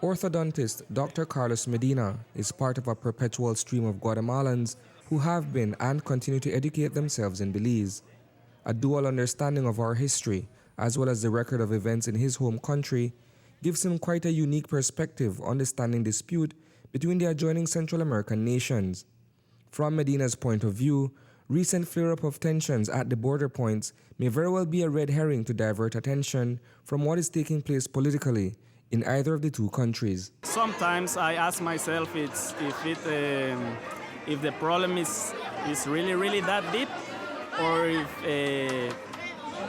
Orthodontist Dr. Carlos Medina is part of a perpetual stream of Guatemalans who have been and continue to educate themselves in Belize. A dual understanding of our history, as well as the record of events in his home country, gives him quite a unique perspective on the standing dispute between the adjoining Central American nations. From Medina's point of view, recent flare-up of tensions at the border points may very well be a red herring to divert attention from what is taking place politically in either of the two countries. Sometimes I ask myself if the problem is really that deep, or if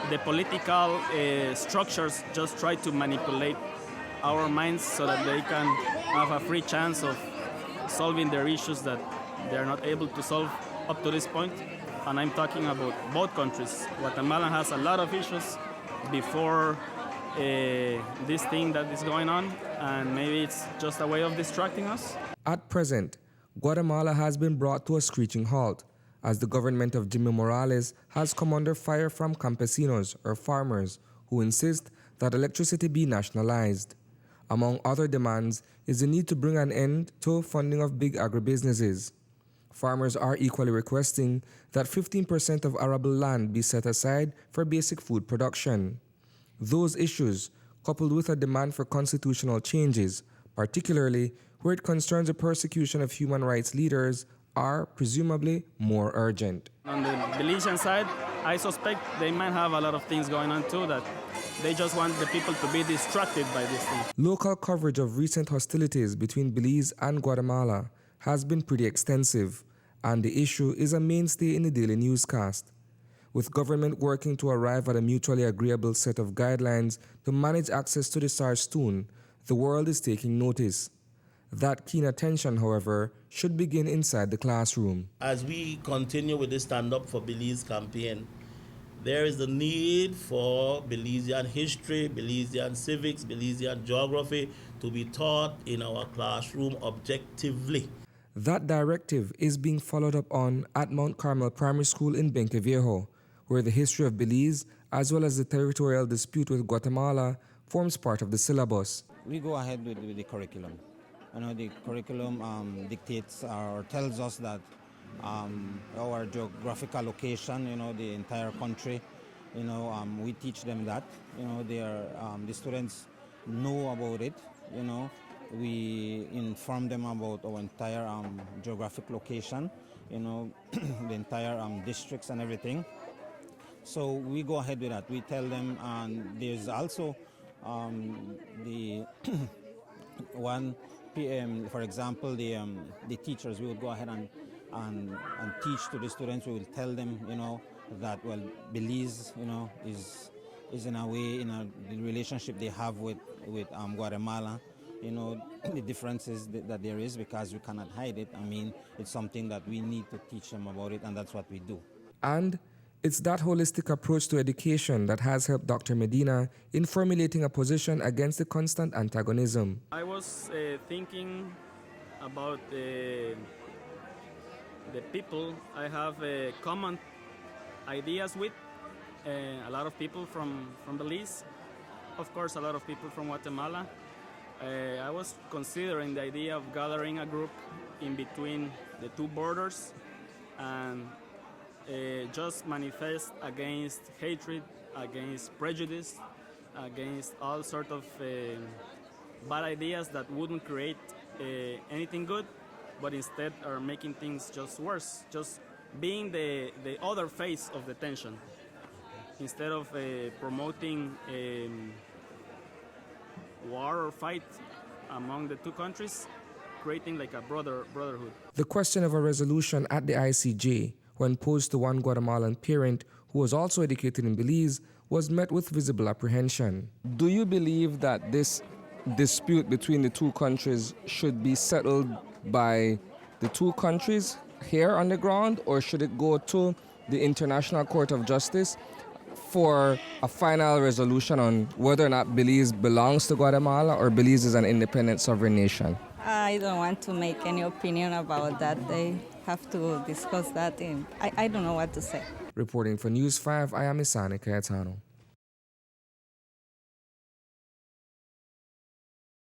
the political structures just try to manipulate our minds so that they can have a free chance of solving their issues that they're not able to solve up to this point. And I'm talking about both countries. Guatemala has a lot of issues before this thing that is going on, and maybe it's just a way of distracting us. At present, Guatemala has been brought to a screeching halt as the government of Jimmy Morales has come under fire from campesinos or farmers who insist that electricity be nationalized. Among other demands is the need to bring an end to funding of big agribusinesses. Farmers are equally requesting that 15% of arable land be set aside for basic food production. Those issues, coupled with a demand for constitutional changes, particularly where it concerns the persecution of human rights leaders, are presumably more urgent. On the Belizean side, I suspect they might have a lot of things going on too, that they just want the people to be distracted by this thing. Local coverage of recent hostilities between Belize and Guatemala has been pretty extensive, and the issue is a mainstay in the daily newscast. With government working to arrive at a mutually agreeable set of guidelines to manage access to the Sarstoon, the world is taking notice. That keen attention, however, should begin inside the classroom. As we continue with the Stand Up for Belize campaign, there is the need for Belizean history, Belizean civics, Belizean geography to be taught in our classroom objectively. That directive is being followed up on at Mount Carmel Primary School in Benqueviejo, where the history of Belize, as well as the territorial dispute with Guatemala, forms part of the syllabus. We go ahead with the curriculum. The curriculum dictates or tells us that our geographical location, the entire country, we teach them that. The students know about it. We inform them about our entire geographic location, the entire districts and everything. So we go ahead with that. We tell them, and there's also the 1 p.m., for example, the teachers, we would go ahead and teach to the students. We will tell them, that, Belize, is in a way, the relationship they have with Guatemala, the differences that there is, because we cannot hide it. It's something that we need to teach them about it, and that's what we do. And it's that holistic approach to education that has helped Dr. Medina in formulating a position against the constant antagonism. I was thinking about the people I have common ideas with. A lot of people from Belize, of course a lot of people from Guatemala. I was considering the idea of gathering a group in between the two borders and just manifest against hatred, against prejudice, against all sorts of bad ideas that wouldn't create anything good, but instead are making things just worse, just being the other face of the tension. Instead of promoting war or fight among the two countries, creating like a brotherhood. The question of a resolution at the ICJ, when posed to one Guatemalan parent who was also educated in Belize, was met with visible apprehension. Do you believe that this dispute between the two countries should be settled by the two countries here on the ground, or should it go to the International Court of Justice for a final resolution on whether or not Belize belongs to Guatemala or Belize is an independent sovereign nation? I don't want to make any opinion about that. They have to discuss that. I don't know what to say. Reporting for News 5, I am Isani Cayetano.